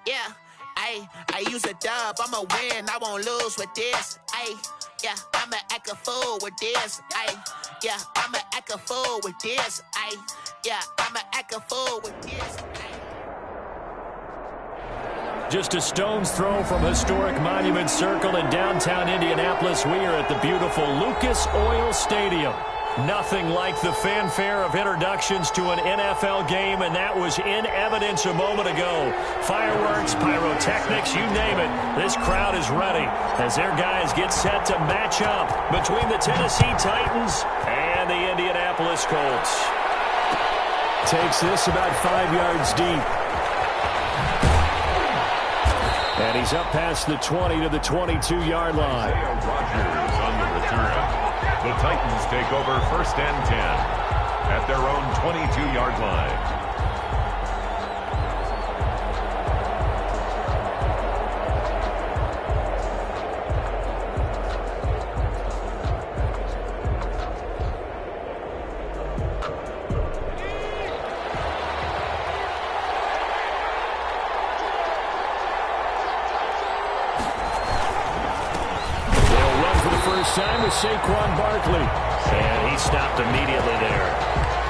Yeah, I use a dub, I'ma win, I won't lose with this. Yeah, I'ma act a fool with this. Yeah, I'ma act a fool with this. Yeah, I'ma act a fool with this. Just a stone's throw from historic Monument Circle in downtown Indianapolis. We are at the beautiful Lucas Oil Stadium. Nothing like the fanfare of introductions to an NFL game, and that was in evidence a moment ago. Fireworks, pyrotechnics, you name it. This crowd is ready as their guys get set to match up between the Tennessee Titans and the Indianapolis Colts. Takes this about 5 yards deep. And he's up past the 20 to the 22-yard line. Rodgers on the return. The Titans take over 1st and 10 at their own 22-yard line. Time with Saquon Barkley. And he stopped immediately there.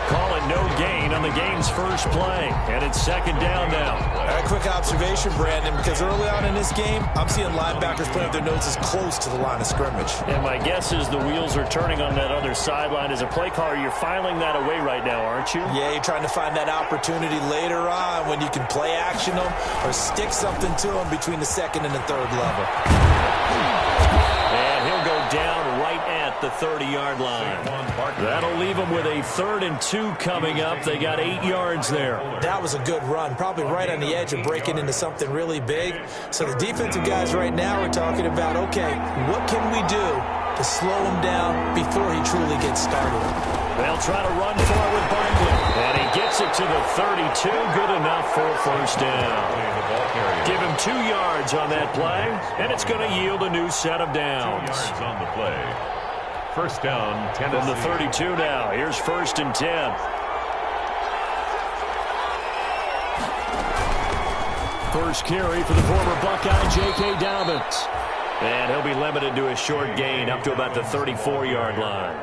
Call it no gain on the game's first play. And it's 2nd down now. A quick observation, Brandon, because early on in this game, I'm seeing linebackers playing with their noses close to the line of scrimmage. And my guess is the wheels are turning on that other sideline. As a play caller, you're filing that away right now, aren't you? Yeah, you're trying to find that opportunity later on when you can play action them or stick something to them between the 2nd and the 3rd level. And he'll go down right at the 30-yard line. That'll leave them with a 3rd and 2 coming up. They got 8 yards there. That was a good run, probably right on the edge of breaking into something really big. So the defensive guys right now are talking about, okay, what can we do to slow him down before he truly gets started? They'll try to run for it with Barkley. And he gets it to the 32. Good enough for a 1st down. Give him 2 yards on that play, and it's going to yield a new set of downs. 2 yards on the play. 1st down, Tennessee. From the 32 now. Here's 1st and 10. First carry for the former Buckeye, J.K. Dobbins. And he'll be limited to a short gain up to about the 34-yard line.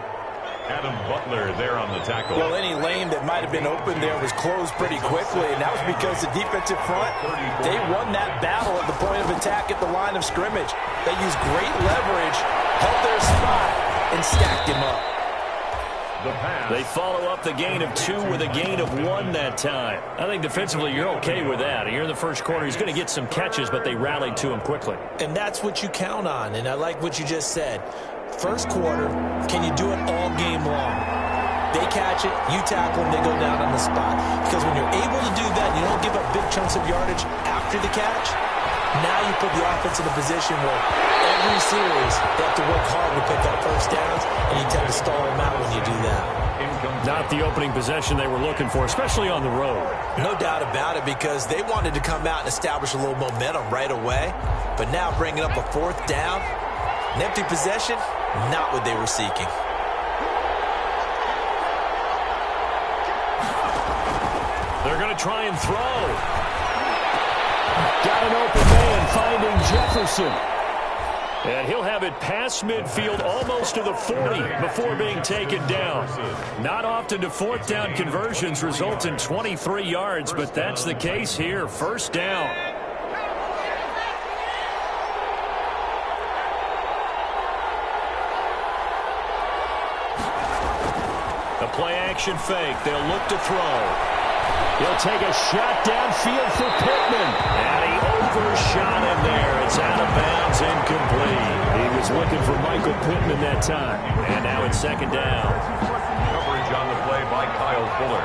Adam Butler there on the tackle. Well, any lane that might have been open there was closed pretty quickly, and that was because the defensive front, they won that battle at the point of attack at the line of scrimmage. They used great leverage, held their spot, and stacked him up. They follow up the gain of 2 with a gain of 1 that time. I think defensively you're okay with that. Here in the first quarter, he's going to get some catches, but they rallied to him quickly. And that's what you count on, and I like what you just said. First quarter, can you do it all game long? They catch it, you tackle them, they go down on the spot. Because when you're able to do that, you don't give up big chunks of yardage after the catch. Now you put the offense in a position where every series they have to work hard to pick up 1st downs, and you tend to stall them out when you do that. Not the opening possession they were looking for, especially on the road. No doubt about it, because they wanted to come out and establish a little momentum right away. But now bringing up a 4th down, an empty possession, not what they were seeking. They're going to try and throw. Got an open man finding Jefferson. And he'll have it past midfield almost to the 40 before being taken down. Not often do 4th down conversions result in 23 yards, but that's the case here. 1st down. The play-action fake. They'll look to throw. He'll take a shot downfield for Pittman. And he overshot him there. It's out of bounds, incomplete. He was looking for Michael Pittman that time. And now it's 2nd down. Coverage on the play by Kyle Fuller.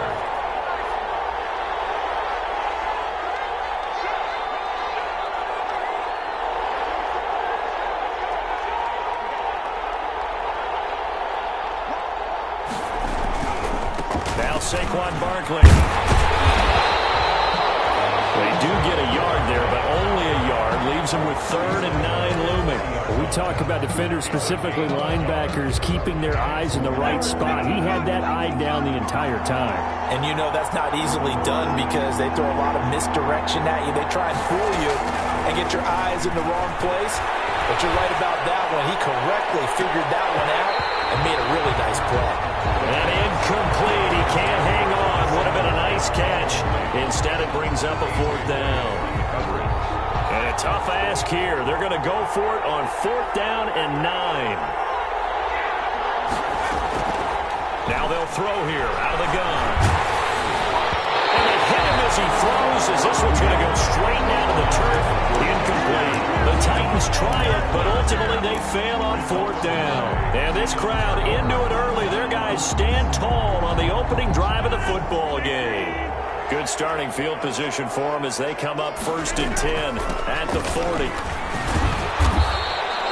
Now Saquon Barkley. They do get a yard there, but only a yard. Leaves them with 3rd and 9 looming. We talk about defenders, specifically linebackers, keeping their eyes in the right spot. He had that eye down the entire time. And you know that's not easily done because they throw a lot of misdirection at you. They try and fool you and get your eyes in the wrong place. But you're right about that one. He correctly figured that one out and made a really nice play. And incomplete. He can't hang on. Would have been a nice catch. Instead, it brings up a 4th down. And a tough ask here. They're going to go for it on 4th down and 9. Now they'll throw here out of the gun. And they hit him as he throws, as this one's going to go straight down to the turf. Incomplete. The Titans try it, but ultimately they fail on 4th down. And this crowd into it early. Their guys stand tall on the opening drive of the football game. Good starting field position for them as they come up 1st and 10 at the 40.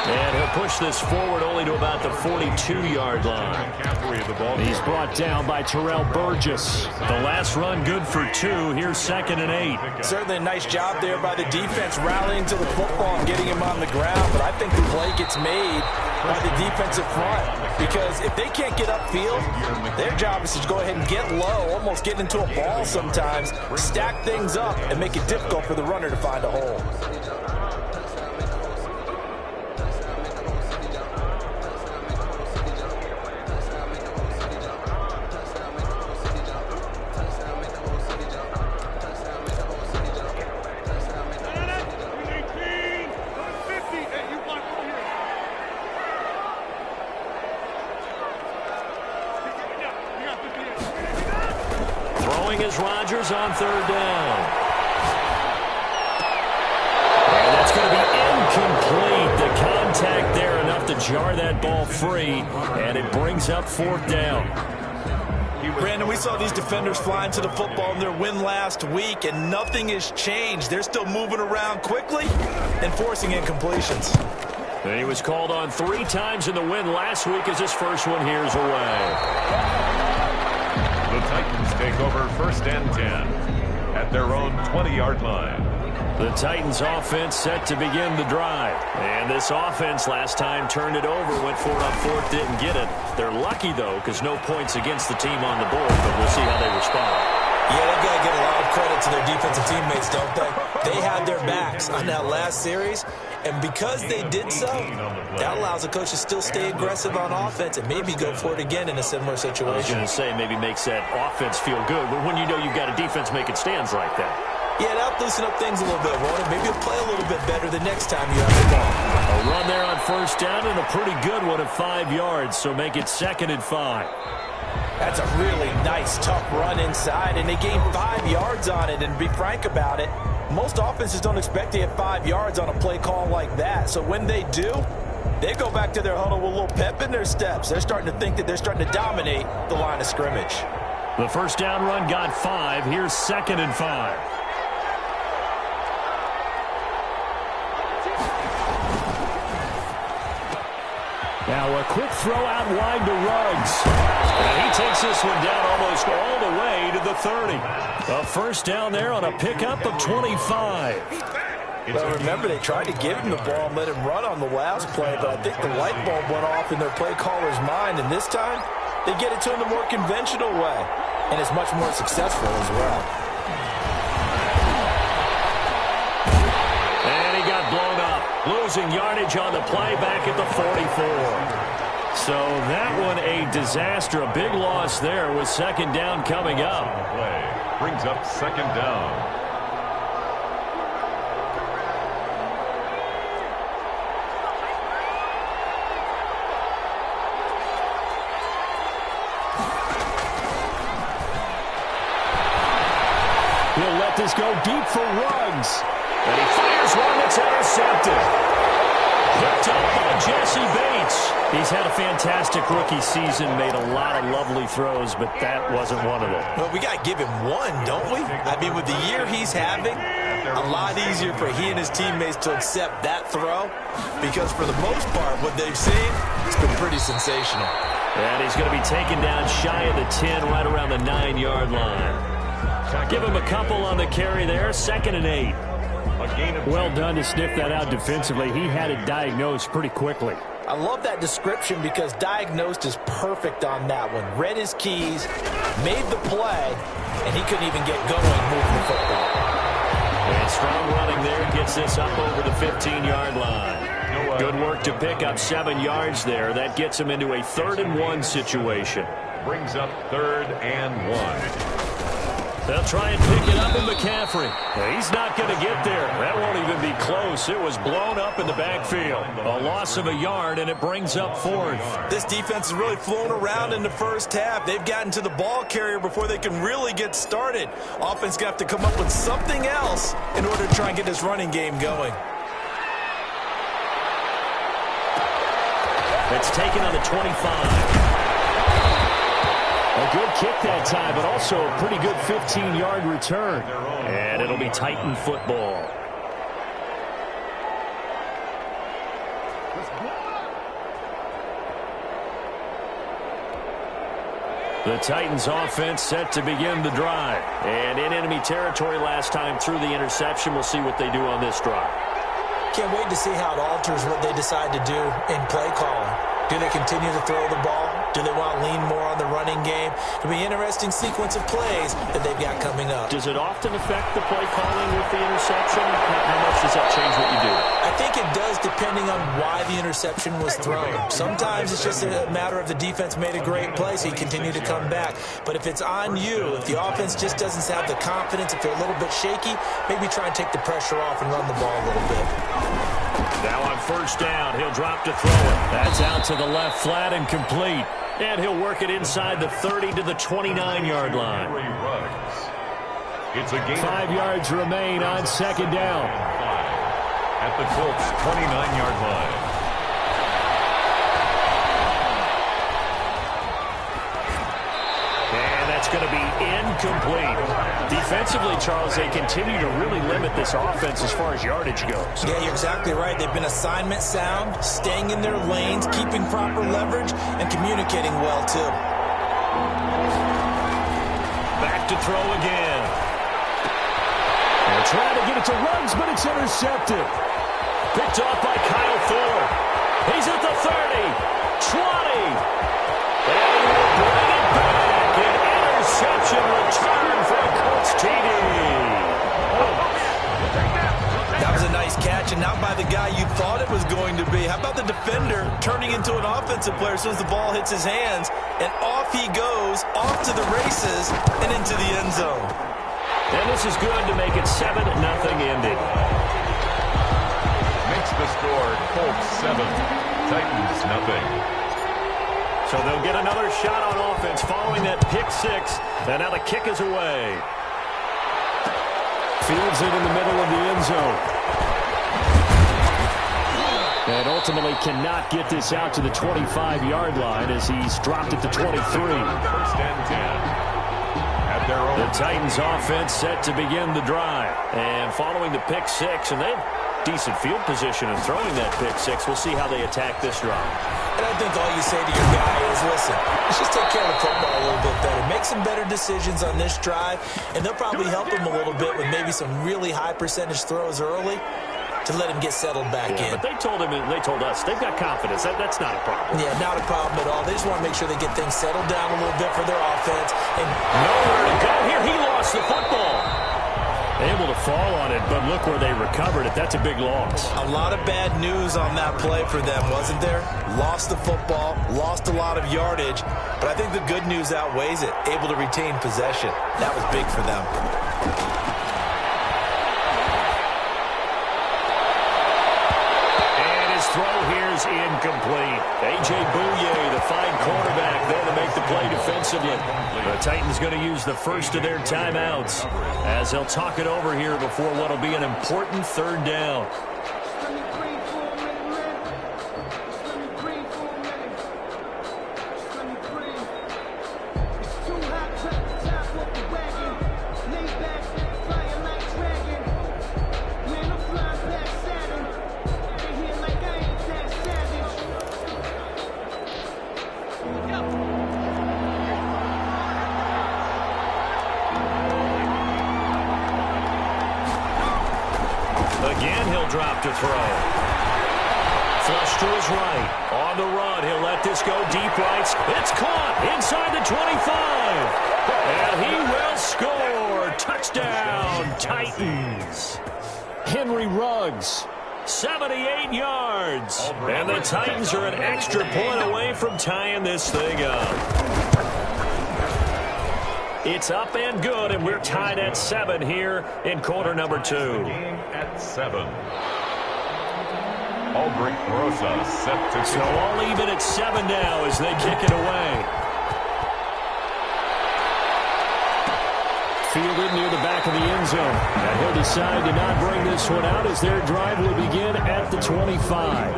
And he'll push this forward only to about the 42-yard line. He's brought down by Terrell Burgess. The last run good for 2. Here's 2nd and 8. Certainly a nice job there by the defense rallying to the football and getting him on the ground. But I think the play gets made by the defensive front because if they can't get upfield, their job is to go ahead and get low, almost get into a ball sometimes, stack things up, and make it difficult for the runner to find a hole. Is Rodgers on 3rd down. And that's going to be incomplete. The contact there enough to jar that ball free, and it brings up 4th down. Brandon, we saw these defenders flying to the football in their win last week, and nothing has changed. They're still moving around quickly and forcing incompletions. And he was called on 3 times in the win last week as his first one here's away. The Titans take over 1st and 10 at their own 20-yard line. The Titans offense set to begin the drive. And this offense last time turned it over, went for it on 4th, didn't get it. They're lucky, though, because no points against the team on the board, but we'll see how they respond. Yeah, they've got to give a lot of credit to their defensive teammates, don't they? They had their backs on that last series, and because they did so, that allows the coach to still stay aggressive on offense and maybe go for it again in a similar situation. I was going to say maybe makes that offense feel good, but when you know you've got a defense making stands like that. Yeah, that'll loosen up things a little bit, won't it? Maybe you'll play a little bit better the next time you have the ball. A run there on 1st down and a pretty good one at 5 yards, so make it 2nd and 5. That's a really nice, tough run inside, and they gained 5 yards on it. And to be frank about it, most offenses don't expect to get 5 yards on a play call like that. So when they do, they go back to their huddle with a little pep in their steps. They're starting to think that they're starting to dominate the line of scrimmage. The 1st down run got 5. Here's 2nd and 5. Now a quick throw out wide to Ruggs. And he takes this one down almost all the way to the 30. A 1st down there on a pickup of 25. Well, remember, they tried to give him the ball and let him run on the last play, but I think the light bulb went off in their play caller's mind, and this time they get it to him the more conventional way, and it's much more successful as well. And he got blown up, losing yardage on the play back at the 44. So that one a disaster, a big loss there with 2nd down coming up. Play brings up 2nd down. He'll let this go deep for Ruggs. And he fires one that's intercepted. Picked up by Jesse Bates. He's had a fantastic rookie season, made a lot of lovely throws, but that wasn't one of them. Well, we got to give him one, don't we? I mean, with the year he's having, a lot easier for he and his teammates to accept that throw because for the most part, what they've seen, it's been pretty sensational. And he's going to be taken down shy of the 10, right around the 9-yard line. Give him a couple on the carry there. 2nd and 8. Well done to sniff that out defensively. He had it diagnosed pretty quickly. I love that description because diagnosed is perfect on that one. Read his keys, made the play, and he couldn't even get going moving the football. And strong running there gets this up over the 15-yard line. Good work to pick up 7 yards there. That gets him into a 3rd and 1 situation. Brings up 3rd and 1. They'll try and pick it up in McCaffrey. He's not going to get there. That won't even be close. It was blown up in the backfield. A loss of a yard, and it brings up 4th. This defense has really flown around in the first half. They've gotten to the ball carrier before they can really get started. Offense going to have to come up with something else in order to try and get this running game going. It's taken on the 25. A good kick that time, but also a pretty good 15-yard return. And it'll be Titan football. The Titans offense set to begin the drive. And in enemy territory last time through the interception. We'll see what they do on this drive. Can't wait to see how it alters what they decide to do in play calling. Do they continue to throw the ball? Do they want to lean more on the running game? It'll be an interesting sequence of plays that they've got coming up. Does it often affect the play calling with the interception? How much does that change what you do? I think it does depending on why the interception was thrown. Sometimes it's just a matter of the defense made a great play, so you continue to come back. But if it's on you, if the offense just doesn't have the confidence, if they're a little bit shaky, maybe try and take the pressure off and run the ball a little bit. Now on 1st down, he'll drop to throw it. That's out to the left, flat and complete. And he'll work it inside the 30 to the 29-yard line. It's a gain 5 yards remain on 2nd down. At the Colts' 29-yard line. And that's going to be incomplete. Defensively, Charles, they continue to really limit this offense as far as yardage goes. Yeah, you're exactly right. They've been assignment sound, staying in their lanes, keeping proper leverage, and communicating well, too. Back to throw again. They're trying to get it to Ruggs, but it's intercepted. Picked off by Kyle Ford. He's at the 30, 20. And we'll bring it back. An interception return for a Colts TD. That was a nice catch, and not by the guy you thought it was going to be. How about the defender turning into an offensive player as soon as the ball hits his hands, and off he goes, off to the races, and into the end zone. And this is good to make it 7-0 ending. Makes the score Colts 7, Titans nothing. So they'll get another shot on offense following that pick 6. And now the kick is away. Fields it in the middle of the end zone. And ultimately cannot get this out to the 25-yard line as he's dropped it to 23. 1st and 10. At their own. The Titans offense set to begin the drive. And following the pick 6, and they have decent field position in throwing that pick 6. We'll see how they attack this drive. And I think all you say to your guy is, listen, let's just take care of the football a little bit better. Make some better decisions on this drive, and they'll probably help him a little bit with maybe some really high percentage throws early to let him get settled back in. But they told us they've got confidence. That's not a problem. Yeah, not a problem at all. They just want to make sure they get things settled down a little bit for their offense. And nowhere to go here. He lost the football. Able to fall on it, but look where they recovered it. That's a big loss. A lot of bad news on that play for them, wasn't there? Lost the football, lost a lot of yardage, but I think the good news outweighs it. Able to retain possession. That was big for them. Throw here's incomplete. A.J. Bouye, the fine quarterback, there to make the play defensively. The Titans going to use the first of their timeouts as they'll talk it over here before what will be an important 3rd down. Again, he'll drop to throw. Flush to his right. On the run, he'll let this go deep right. It's caught inside the 25. And he will score. Touchdown, Titans. Henry Ruggs. 78 yards. And the Titans are an extra point away from tying this thing up. It's up and good, and we're tied at 7 here in quarter number 2. Game at 7. Albrecht Rosa set to So all even at 7 now as they kick it away. Fielded near the back of the end zone. And he'll decide to not bring this one out as their drive will begin at the 25.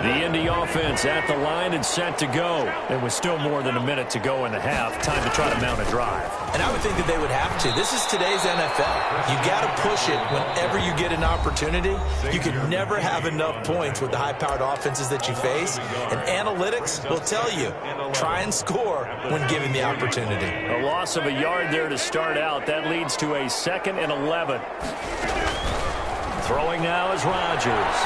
The Indy offense at the line and set to go. And with still more than a minute to go in the half, time to try to mount a drive. And I would think that they would have to. This is today's NFL. You got to push it whenever you get an opportunity. You can never have enough points with the high-powered offenses that you face. And analytics will tell you, try and score when given the opportunity. A loss of a yard there to start out. That leads to a 2nd and 11. Throwing now is Rodgers.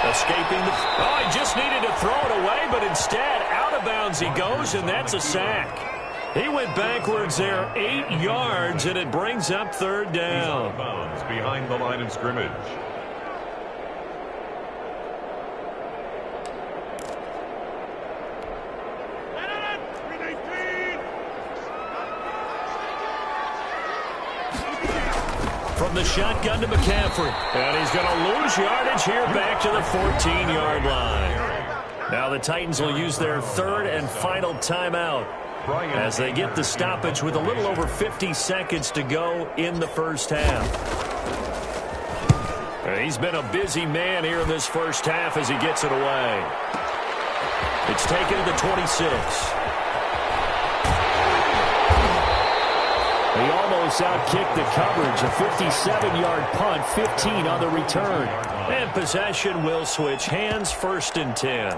Escaping the... Oh, he just needed to throw it away, but instead, out of bounds he goes, and that's a sack. He went backwards there 8 yards, and it brings up 3rd down. He's out of bounds behind the line of scrimmage. From the shotgun to McCaffrey. And he's going to lose yardage here back to the 14-yard line. Now the Titans will use their 3rd and final timeout as they get the stoppage with a little over 50 seconds to go in the first half. And he's been a busy man here in this first half as he gets it away. It's taken to the 26. He almost outkicked the coverage. A 57-yard punt, 15 on the return. And possession will switch hands, 1st and 10.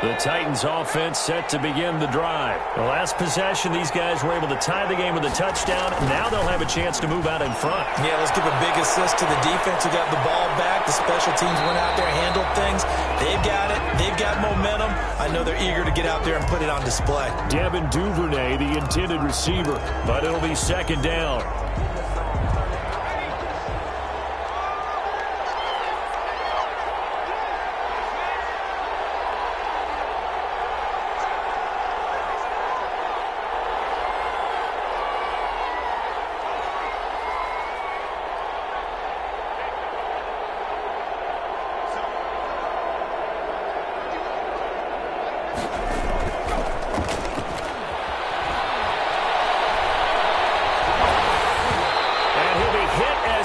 The Titans offense set to begin the drive. The last possession, these guys were able to tie the game with a touchdown. Now they'll have a chance to move out in front. Yeah, let's give a big assist to the defense who got the ball back. The special teams went out there, handled things. They've got it. They've got momentum. I know they're eager to get out there and put it on display. Devin Duvernay, the intended receiver. But it'll be 2nd down.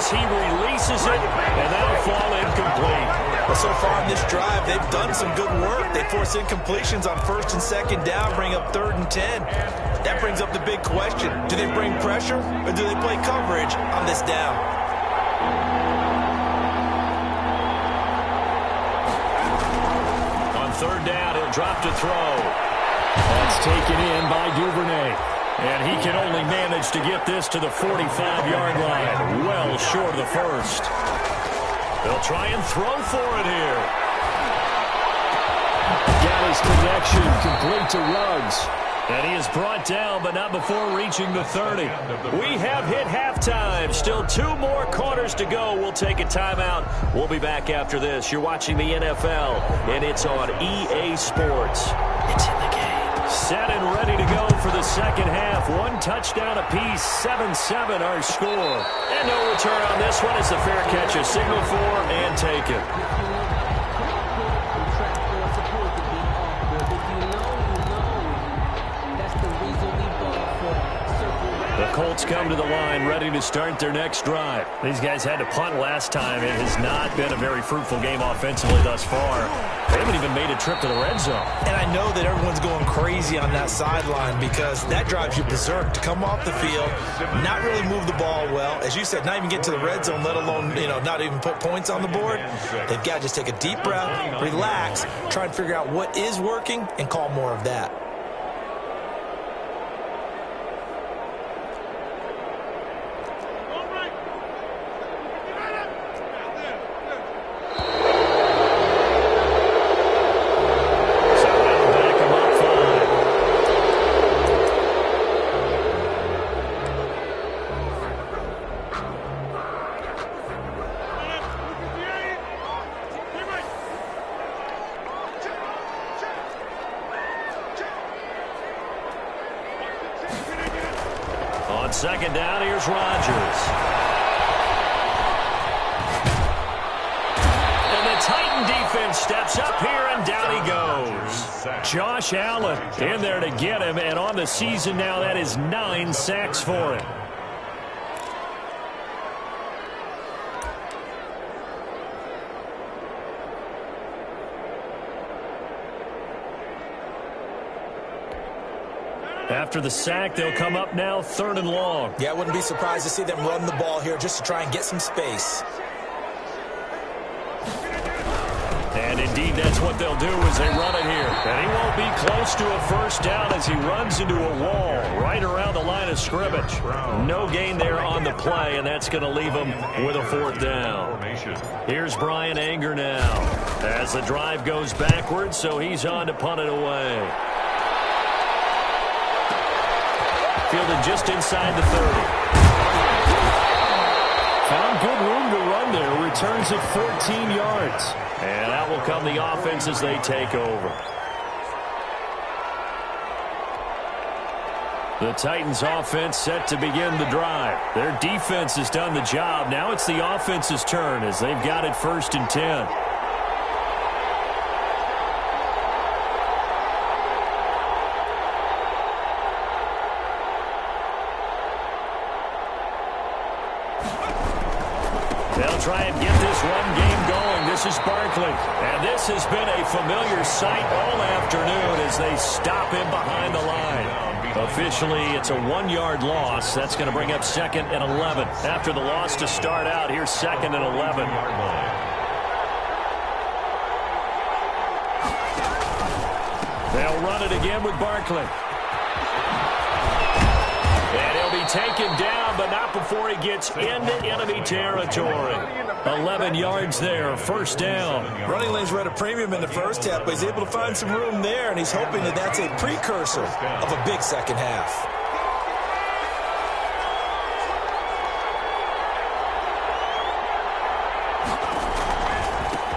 He releases it, and that'll fall incomplete. Well, so far in this drive, they've done some good work. They force incompletions on 1st and 2nd down, bring up 3rd and 10. That brings up the big question. Do they bring pressure, or do they play coverage on this down? On 3rd down, he'll drop to throw. That's taken in by Duvernay. And he can only manage to get this to the 45-yard line. Well short of the 1st. They'll try and throw for it here. Got his connection, complete to Ruggs. And he is brought down, but not before reaching the 30. We have hit halftime. Still 2 more quarters to go. We'll take a timeout. We'll be back after this. You're watching the NFL, and it's on EA Sports. It's in the game. Set and ready to go for the 2nd half. 1 touchdown apiece, 7-7 our score. And no return on this one as the fair catch is signaled for and taken. The Colts come to the line, ready to start their next drive. These guys had to punt last time. It has not been a very fruitful game offensively thus far. They haven't even made a trip to the red zone. And I know that everyone's going crazy on that sideline because that drives you berserk to come off the field, not really move the ball well. As you said, not even get to the red zone, let alone, not even put points on the board. They've got to just take a deep breath, relax, try and figure out what is working, and call more of that. On second down, here's Rodgers. And the Titan defense steps up here, and down he goes. Josh Allen in there to get him, and on the season now, that is 9 sacks for him. After the sack, they'll come up now 3rd and long. Yeah, I wouldn't be surprised to see them run the ball here just to try and get some space. And indeed, that's what they'll do as they run it here. And he won't be close to a first down as he runs into a wall right around the line of scrimmage. No gain there on the play, and that's going to leave him with a 4th down. Here's Brian Anger now as the drive goes backwards, so he's on to punt it away. Fielded just inside the 30. Found good room to run there. Returns it 14 yards. And out will come the offense as they take over. The Titans offense set to begin the drive. Their defense has done the job. Now it's the offense's turn as they've got it 1st and 10. They'll try and get this run game going. This is Barkley. And this has been a familiar sight all afternoon as they stop him behind the line. Officially, it's a 1-yard loss. That's going to bring up 2nd and 11. After the loss to start out, here's 2nd and 11. They'll run it again with Barkley. And he'll be taken down, but not before he gets into enemy territory. 11 yards there, 1st down. Running lanes were at a premium in the first half, but he's able to find some room there, and he's hoping that that's a precursor of a big second half.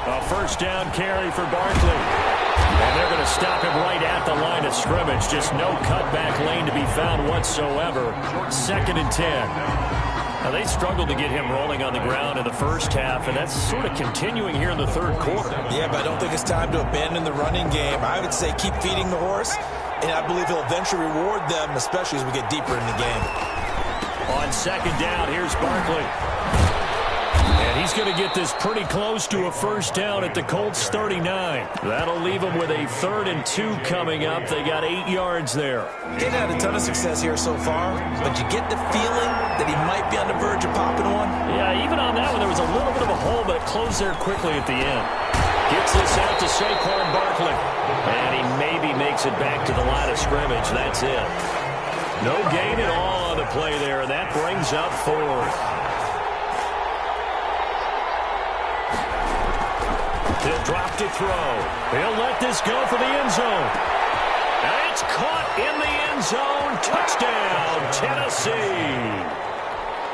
A 1st down carry for Barkley. And they're going to stop him right at the line of scrimmage. Just no cutback lane to be found whatsoever. 2nd and 10. Now, they struggled to get him rolling on the ground in the first half, and that's sort of continuing here in the 3rd quarter. Yeah, but I don't think it's time to abandon the running game. I would say keep feeding the horse, and I believe he'll eventually reward them, especially as we get deeper in the game. On 2nd down, here's Barkley. And he's going to get this pretty close to a 1st down at the Colts 39. That'll leave them with a 3rd and 2 coming up. They got 8 yards there. He's had a ton of success here so far, but you get the feeling that he might be on the verge of popping one. Yeah, even on that one, there was a little bit of a hole, but it closed there quickly at the end. Gets this out to Saquon Barkley. And he maybe makes it back to the line of scrimmage. That's it. No gain at all on the play there, and that brings up 4th. He'll drop to throw. He'll let this go for the end zone. And it's caught in the end zone. Touchdown, Tennessee.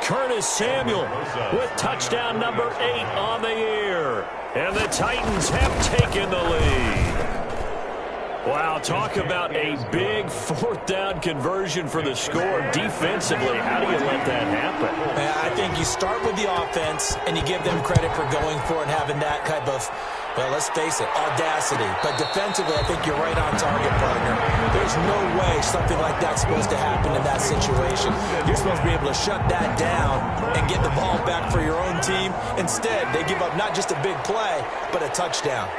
Curtis Samuel with touchdown number 8 on the year. And the Titans have taken the lead. Wow, talk about a big 4th down conversion for the score defensively. How do you let that happen? I think you start with the offense, and you give them credit for going for it and having that type of Well, let's face it, audacity. But defensively, I think you're right on target, partner. There's no way something like that's supposed to happen in that situation. You're supposed to be able to shut that down and get the ball back for your own team. Instead, they give up not just a big play, but a touchdown.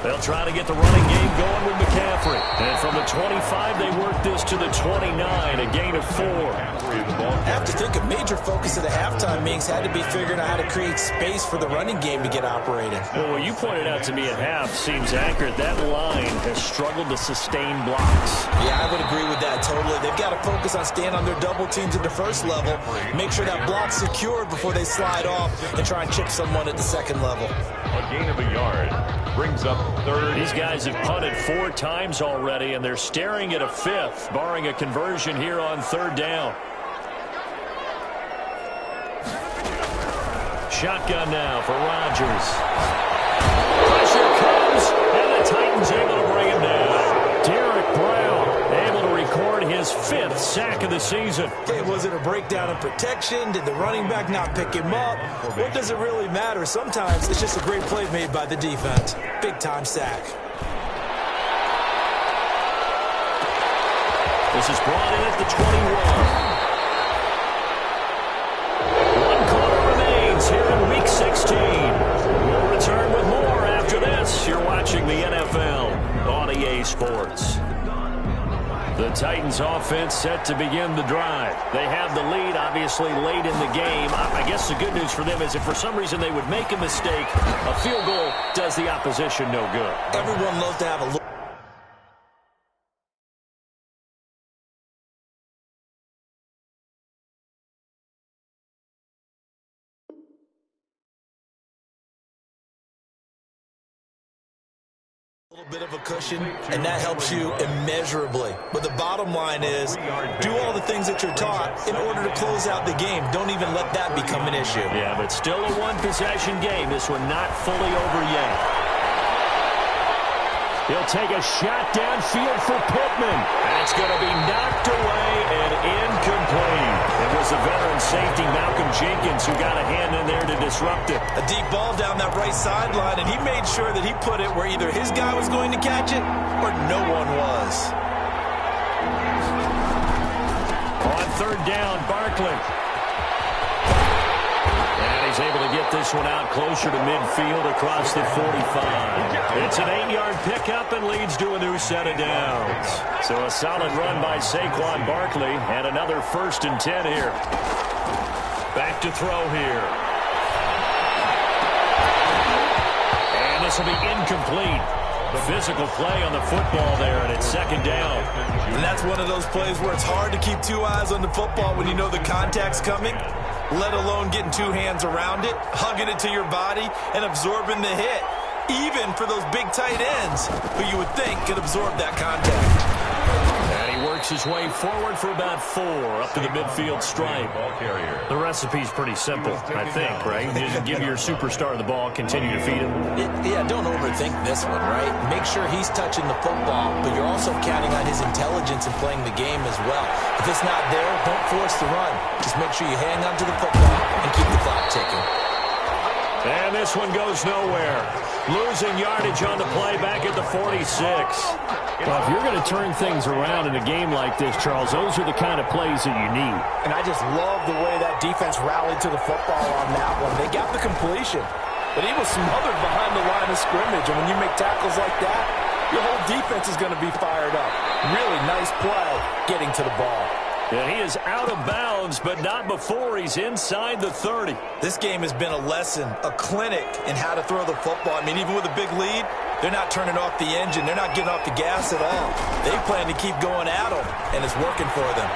They'll try to get the running game going with McCaffrey. And from the 25, they work this to the 29, a gain of 4. I have to think a major focus of the halftime meetings had to be figuring out how to create space for the running game to get operating. Well, what you pointed out to me at half seems accurate. That line has struggled to sustain blocks. Yeah, I would agree with that totally. They've got to focus on staying on their double teams at the first level, make sure that block's secured before they slide off and try and chip someone at the second level. A gain of a yard brings up third. These guys have punted 4 times already, and they're staring at a 5th, barring a conversion here on 3rd down. Shotgun now for Rodgers. Pressure comes, and the Titans able to bring him down. Derek Brown able to record his 5th sack of the season. Okay, was it a breakdown in protection? Did the running back not pick him up? What does it really matter? Sometimes it's just a great play made by the defense. Big-time sack. This is brought in at the 21. 1 quarter remains here in Week 16. We'll return with more after this. You're watching the NFL on EA Sports. The Titans offense set to begin the drive. They have the lead, obviously, late in the game. I guess the good news for them is if for some reason they would make a mistake, a field goal does the opposition no good. Everyone loves to have a look. A little bit of a cushion, and that helps you immeasurably. But the bottom line is, do all the things that you're taught in order to close out the game. Don't even let that become an issue. Yeah, but still a one-possession game. This one not fully over yet. He'll take a shot downfield for Pittman. That's going to be knocked away and incomplete. It was the veteran safety Malcolm Jenkins who got a hand in there to disrupt it. A deep ball down that right sideline, and he made sure that he put it where either his guy was going to catch it or no one was. On 3rd down, Barkley. And he's able to get this one out closer to midfield across the 45. It's an 8-yard pickup and leads to a new set of downs. So a solid run by Saquon Barkley and another 1st and 10 here. Back to throw here. And this will be incomplete. Physical play on the football there, and it's 2nd down. And that's one of those plays where it's hard to keep 2 eyes on the football when you know the contact's coming, let alone getting 2 hands around it, hugging it to your body, and absorbing the hit, even for those big tight ends who you would think could absorb that contact. And he works his way forward for about 4 up to the midfield stripe. The recipe's pretty simple, I think, right? You just give your superstar the ball, continue to feed him. Yeah, don't overthink this one, right? Make sure he's touching the football, but you're also counting on his intelligence in playing the game as well. If it's not there, don't force the run. Just make sure you hang on to the football and keep the clock ticking. And this one goes nowhere. Losing yardage on the play back at the 46. Well, if you're going to turn things around in a game like this, Charles, those are the kind of plays that you need. And I just love the way that defense rallied to the football on that one. They got the completion, but he was smothered behind the line of scrimmage. And when you make tackles like that, your whole defense is going to be fired up. Really nice play getting to the ball. And he is out of bounds, but not before he's inside the 30. This game has been a lesson, a clinic in how to throw the football. I mean, even with a big lead, they're not turning off the engine. They're not getting off the gas at all. They plan to keep going at them, and it's working for them.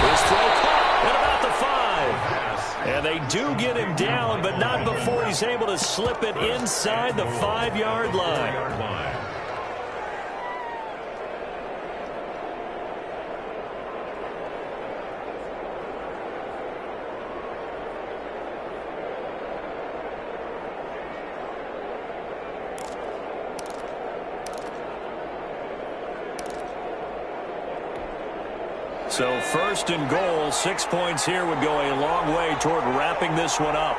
His throw caught at about the 5. And they do get him down, but not before he's able to slip it inside the 5-yard line. So first and goal, 6 points here would go a long way toward wrapping this one up.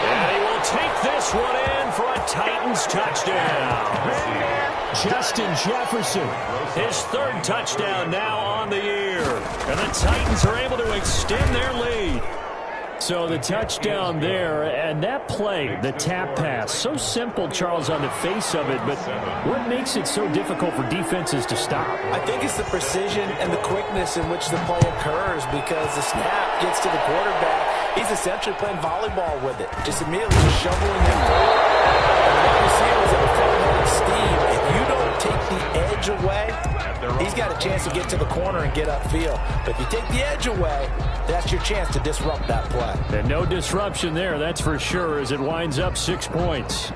And he will take this one in for a Titans touchdown. Justin Jefferson. His third touchdown now on the year. And the Titans are able to extend their lead. So the touchdown there, and that play, the tap pass, so simple, Charles, on the face of it, but what makes it so difficult for defenses to stop? I think it's the precision and the quickness in which the play occurs, because the snap gets to the quarterback. He's essentially playing volleyball with it, just immediately shoveling him forward. And what we see was a front-loaded steam. If you don't take the edge away, he's got a chance to get to the corner and get upfield. But if you take the edge away, that's your chance to disrupt that play. And no disruption there, that's for sure, as it winds up 6 points.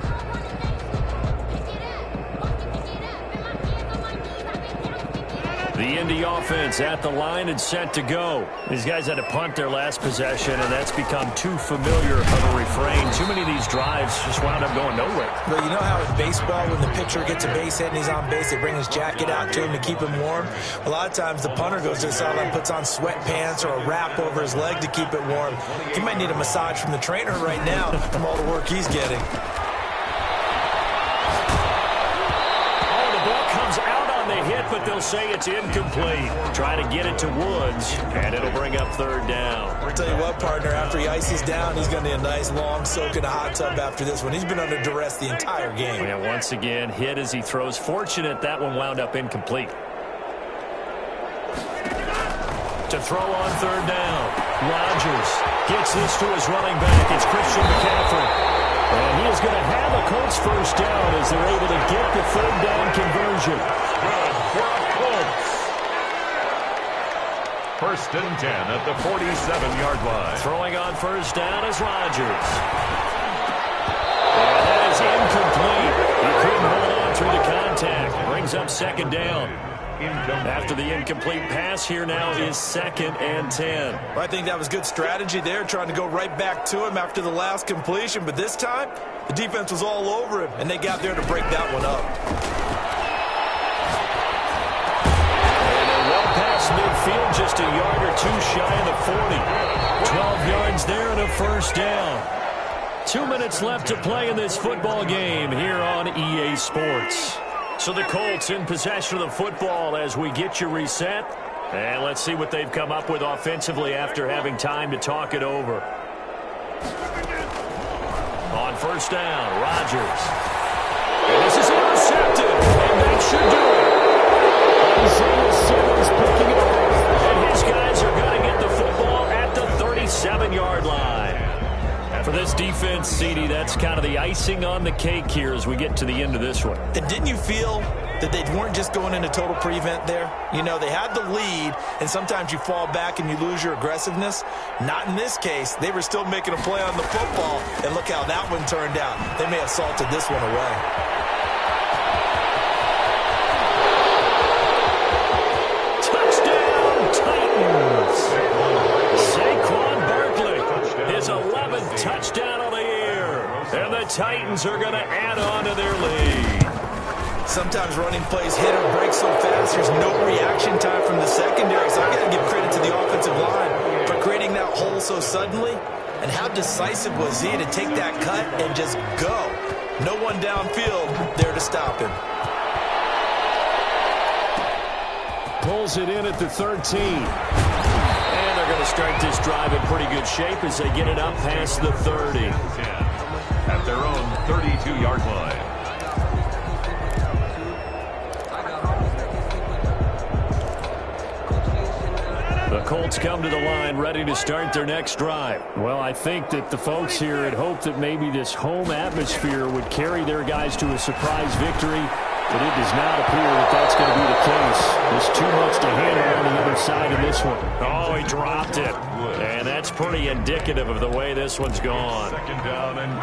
The Indy offense at the line and set to go. These guys had to punt their last possession, and that's become too familiar of a refrain. Too many of these drives just wound up going nowhere. But you know how in baseball, when the pitcher gets a base hit and he's on base, they bring his jacket out to him to keep him warm? A lot of times the punter goes to the sideline, puts on sweatpants or a wrap over his leg to keep it warm. He might need a massage from the trainer right now from all the work he's getting. Hit, but they'll say it's incomplete. Try to get it to Woods, and it'll bring up third down. I'll tell you what, partner, after he ices down, he's going to need a nice long soak in a hot tub after this one. He's been under duress the entire game. Yeah, once again, hit as he throws. Fortunate that one wound up incomplete. To throw on third down. Rodgers gets this to his running back. It's Christian McCaffrey. And he is going to have a Colts first down as they're able to get the third down conversion. First and 10 at the 47-yard line. Throwing on first down is Rodgers. And that is incomplete. He couldn't hold on through the contact. Brings up second down. After the incomplete pass, here now is second and 10. Well, I think that was good strategy there, trying to go right back to him after the last completion. But this time, the defense was all over him, and they got there to break that one up. And well past midfield, just a yard or two shy of the 40. 12 yards there and a first down. 2 minutes left to play in this football game here on EA Sports. So the Colts in possession of the football as we get you reset. And let's see what they've come up with offensively after having time to talk it over. On first down, Rodgers. And this is intercepted. And that should do it. Isaiah Simmons picking it up. And his guys are going to get the football at the 37-yard line. For this defense, CD, that's kind of the icing on the cake here as we get to the end of this one. And didn't you feel that they weren't just going into total prevent there? You know, they had the lead, and sometimes you fall back and you lose your aggressiveness. Not in this case. They were still making a play on the football, and look how that one turned out. They may have salted this one away. Touchdown, Titans! Saquon Barkley, his 11th touchdown of the year. And the Titans are going to add on to their lead. Sometimes running plays hit or break so fast, there's no reaction time from the secondary. So I got to give credit to the offensive line for creating that hole so suddenly. And how decisive was he to take that cut and just go? No one downfield there to stop him. Pulls it in at the 13. And they're going to start this drive in pretty good shape as they get it up past the 30. At their own 32-yard line. The Colts come to the line ready to start their next drive. Well, I think that the folks here had hoped that maybe this home atmosphere would carry their guys to a surprise victory, but it does not appear that that's going to be the case. There's too much to handle on the other side of this one. Oh, he dropped it. And that's pretty indicative of the way this one's gone. Second down and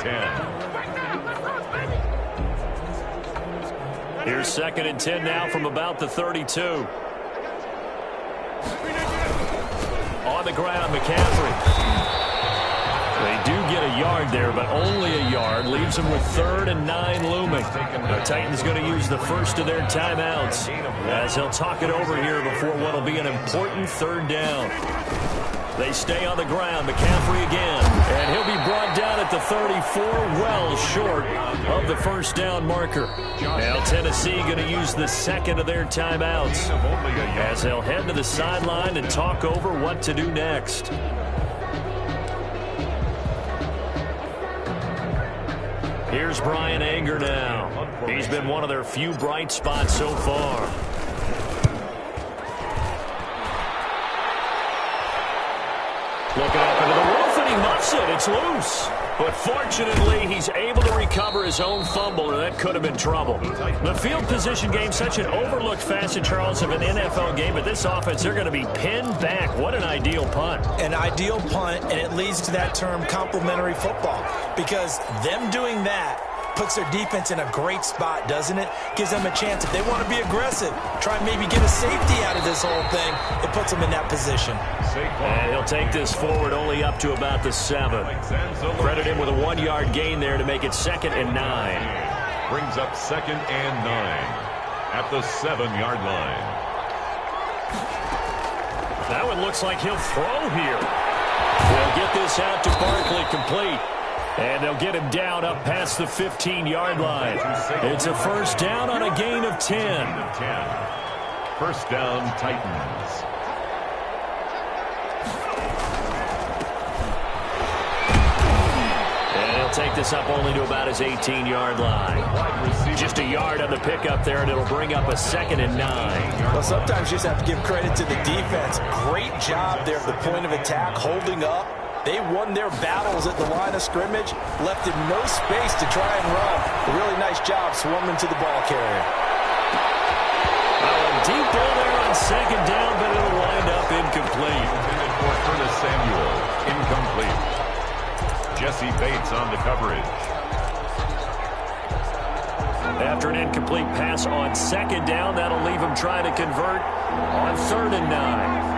10. Here's second and 10 now from about the 32. On the ground, McCaffrey. They do get a yard there, but only a yard. Leaves them with 3rd and 9 looming. The Titans going to use the first of their timeouts as they'll talk it over here before what will be an important 3rd down. They stay on the ground. McCaffrey again. And he'll be brought down at the 34, well short of the first down marker. Now Tennessee going to use the second of their timeouts as they'll head to the sideline and talk over what to do next. Here's Brian Anger now. He's been one of their few bright spots so far. Looking up into the roof, and he muffs it. It's loose. But fortunately, he's able to recover his own fumble, or that could have been trouble. The field position game, such an overlooked facet, Charles, of an NFL game. But this offense, they're going to be pinned back. What an ideal punt. An ideal punt, and it leads to that term complementary football. Because them doing that puts their defense in a great spot, doesn't it? Gives them a chance. If they want to be aggressive, try and maybe get a safety out of this whole thing, it puts them in that position. And he'll take this forward only up to about the 7. Credit him with a 1-yard gain there to make it 2nd and 9. Brings up 2nd and 9 at the 7-yard line. That one looks like he'll throw here. They'll get this out to Barkley, complete. And they'll get him down up past the 15-yard line. It's a first down on a gain of 10. First down, Titans. And he'll take this up only to about his 18-yard line. Just a yard on the pickup there, and it'll bring up a 2nd and 9. Well, sometimes you just have to give credit to the defense. Great job there at the point of attack, holding up. They won their battles at the line of scrimmage, left him no space to try and run. A really nice job swarming to the ball carrier. Deep ball there on 2nd down, but it'll wind up incomplete. Intended for Curtis Samuel. Incomplete. Jesse Bates on the coverage. After an incomplete pass on 2nd down, that'll leave him trying to convert on 3rd and 9.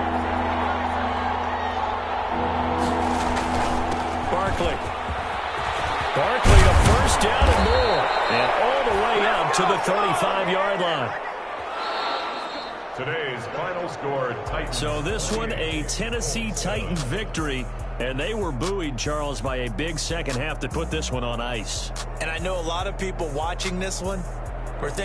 Barkley a first down and more. And all the way up to the 35-yard line. Today's final score, Titans. So this one, a Tennessee Titans victory. And they were buoyed, Charles, by a big second half to put this one on ice. And I know a lot of people watching this one were thinking,